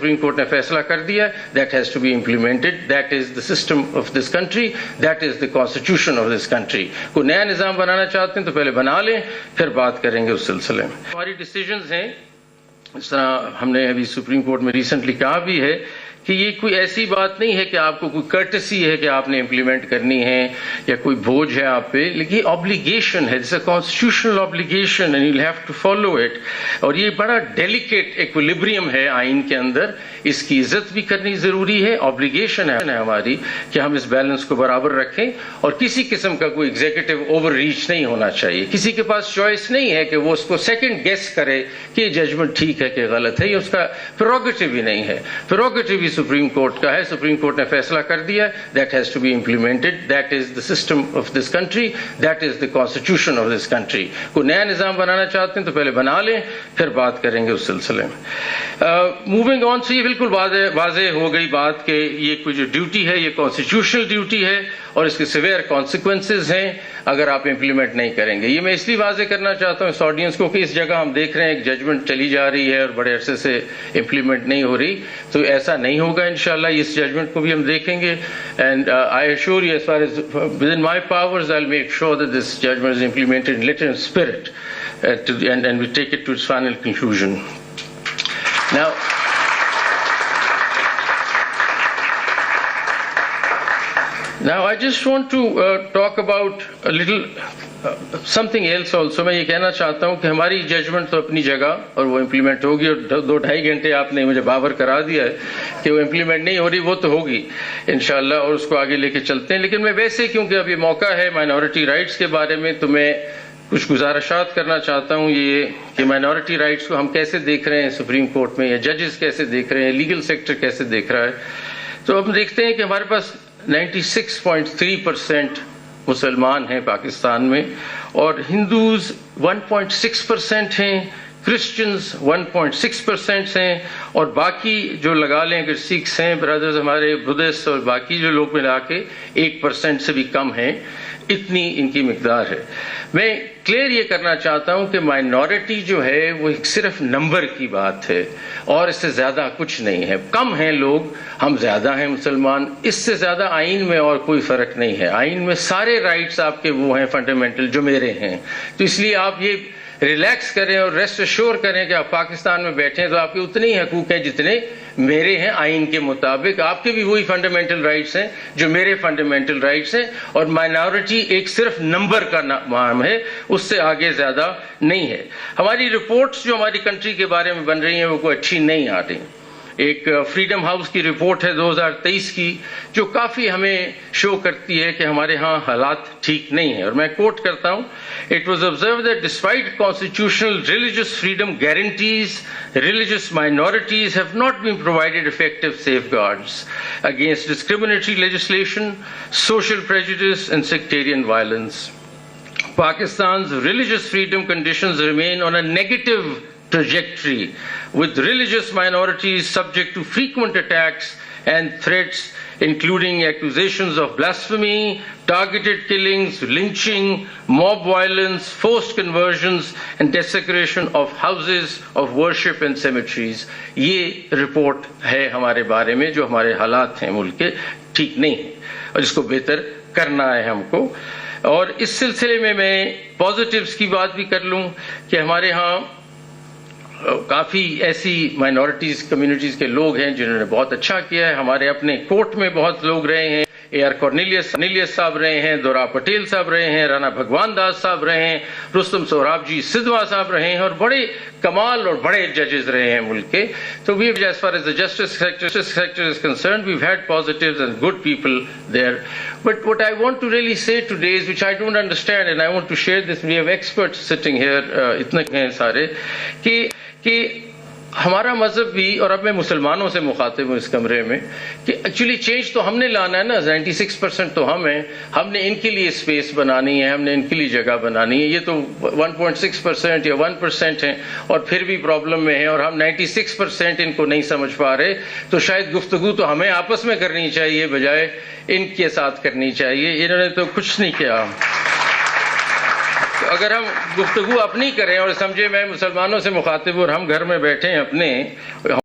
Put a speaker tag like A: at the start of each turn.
A: Supreme court نے فیصلہ کر دیا ہے, that has to be implemented, that is the system of this country, that is the constitution of this country. کوئی نیا نظام بنانا چاہتے ہیں تو پہلے بنا لیں, پھر بات کریں گے اس سلسلے میں. ہماری ڈیسیجنز ہیں, اس طرح ہم نے ابھی سپریم کورٹ میں ریسنٹلی کہا بھی ہے کہ یہ کوئی ایسی بات نہیں ہے کہ آپ کو کوئی کرٹسی ہے کہ آپ نے امپلیمنٹ کرنی ہے یا کوئی بوجھ ہے آپ پہ, لیکن یہ آبلیگیشن ہے, it's a constitutional obligation and you have to follow it. اور یہ بڑا ڈیلیکیٹ ایکویلیبریم ہے آئین کے اندر, اس کی عزت بھی کرنی ضروری ہے. آبلیگیشن ہے ہماری کہ ہم اس بیلنس کو برابر رکھیں, اور کسی قسم کا کوئی ایگزیکٹو اوور ریچ نہیں ہونا چاہیے. کسی کے پاس چوائس نہیں ہے کہ وہ اس کو سیکنڈ گیس کرے کہ یہ ججمنٹ ٹھیک ہے کہ غلط ہے, یہ اس کا پریروگیٹو بھی نہیں ہے. پریروگیٹو بھی سپریم کورٹ کا ہے, سپریم کورٹ نے فیصلہ کر دیا ہے, that has to be implemented, that is the system of this country, that is the constitution of this country. کوئی نیا نظام بنانا چاہتے ہیں تو پہلے بنا لیں, پھر بات کریں گے اس سلسلے میں. موونگ آن سے یہ بالکل واضح ہو گئی بات کہ یہ کوئی جو ڈیوٹی ہے یہ کانسٹیٹیوشنل ڈیوٹی ہے اور اس کے سیویئر کانسیکوینسز ہیں اگر آپ امپلیمنٹ نہیں کریں گے. یہ میں اس لیے واضح کرنا چاہتا ہوں اس آڈینس کو کہ اس جگہ ہم دیکھ رہے ہیں ایک ججمنٹ چلی جا رہی ہے اور بڑے عرصے سے امپلیمنٹ نہیں ہو رہی, تو ایسا نہیں ہوگا انشاءاللہ. اس ججمنٹ کو بھی ہم دیکھیں گے, and I assure you as far as within my powers I will make sure that this judgment is implemented in letter and spirit and we take it to its final conclusion. Now I just want to talk about a little something else also. میں یہ کہنا چاہتا ہوں کہ ہماری judgment تو اپنی جگہ اور وہ امپلیمنٹ ہوگی, اور 2-2.5 گھنٹے آپ نے مجھے باور کرا دیا ہے کہ وہ امپلیمنٹ نہیں ہو رہی, وہ تو ہوگی انشاءاللہ, اور اس کو آگے لے کے چلتے ہیں. لیکن میں ویسے کیونکہ اب یہ موقع ہے مائنورٹی رائٹس کے بارے میں, تو میں کچھ گزارشات کرنا چاہتا ہوں. یہ کہ مائنورٹی رائٹس کو ہم کیسے دیکھ رہے ہیں سپریم کورٹ میں, یا ججز کیسے دیکھ رہے ہیں, لیگل سیکٹر کیسے دیکھ رہا ہے. تو ہم دیکھتے ہیں کہ ہمارے پاس 96.3% مسلمان ہیں پاکستان میں, اور ہندوز 1.6% ہیں, کرسچنز 1.6% ہیں, اور باقی جو لگا لیں اگر سکھس ہیں برادرز ہمارے, بدھسٹ اور باقی جو لوگ ملا کے 1% سے بھی کم ہیں. اتنی ان کی مقدار ہے. میں کلیئر یہ کرنا چاہتا ہوں کہ مائنورٹی جو ہے وہ ایک صرف نمبر کی بات ہے اور اس سے زیادہ کچھ نہیں ہے. کم ہیں لوگ, ہم زیادہ ہیں مسلمان, اس سے زیادہ آئین میں اور کوئی فرق نہیں ہے. آئین میں سارے رائٹس آپ کے وہ ہیں فنڈامنٹل جو میرے ہیں, تو اس لیے آپ یہ ریلیکس کریں اور ریسٹ ایشور کریں کہ آپ پاکستان میں بیٹھیں تو آپ کے اتنے ہی حقوق ہیں جتنے میرے ہیں آئین کے مطابق. آپ کے بھی وہی فنڈامنٹل رائٹس ہیں جو میرے فنڈامنٹل رائٹس ہیں, اور مائنورٹی ایک صرف نمبر کا نام ہے, اس سے آگے زیادہ نہیں ہے. ہماری رپورٹس جو ہماری کنٹری کے بارے میں بن رہی ہیں وہ کوئی اچھی نہیں آ رہی. ایک فریڈم ہاؤس کی رپورٹ ہے 2023 کی جو کافی ہمیں شو کرتی ہے کہ ہمارے ہاں حالات ٹھیک نہیں ہیں, اور میں کوٹ کرتا ہوں, It was observed that despite constitutional religious freedom guarantees, religious minorities have not been provided effective safeguards against discriminatory legislation, social prejudice and sectarian violence. Pakistan's religious freedom conditions remain on a negative trajectory, with religious minorities subject to frequent attacks and threats, including accusations of blasphemy, targeted killings, lynching, mob violence, forced conversions, and desecration of houses of worship and cemeteries. یہ report ہے ہمارے بارے میں جو ہمارے حالات ہیں ملک کے ٹھیک نہیں ہیں اور جس کو بہتر کرنا ہے ہم کو. اور اس سلسلے میں پازیٹیوز کی بات بھی کر لوں کہ ہمارے ہاں کافی ایسی مائنورٹیز کمیونٹیز کے لوگ ہیں جنہوں نے بہت اچھا کیا ہے. ہمارے اپنے کورٹ میں بہت لوگ رہے ہیں, اے آر کورنیلیس صاحب رہے ہیں, دورا پٹیل صاحب رہے ہیں, رانا بھگوان داس صاحب رہے ہیں, رستم سہراب جی سدھوا صاحب رہے ہیں, اور بڑے کمال اور بڑے ججز رہے ہیں ملک کے. تو we as far as the justice sector is concerned, we've had positives and good people there. But what I want to really say today is, which I don't understand, and I want to share this, we have experts sitting here, اتنے ہیں سارے, کہ ہمارا مذہب بھی, اور اب میں مسلمانوں سے مخاطب ہوں اس کمرے میں, کہ ایکچولی چینج تو ہم نے لانا ہے نا. 96% تو ہم ہیں, ہم نے ان کے لیے اسپیس بنانی ہے, ہم نے ان کے لیے جگہ بنانی ہے. یہ تو 1.6% یا 1% ہیں اور پھر بھی پرابلم میں ہیں, اور ہم 96% ان کو نہیں سمجھ پا رہے. تو شاید گفتگو تو ہمیں آپس میں کرنی چاہیے بجائے ان کے ساتھ کرنی چاہیے. انہوں نے تو کچھ نہیں کیا. اگر ہم گفتگو اپنی کریں اور سمجھے میں مسلمانوں سے مخاطب ہوں اور ہم گھر میں بیٹھے ہیں اپنے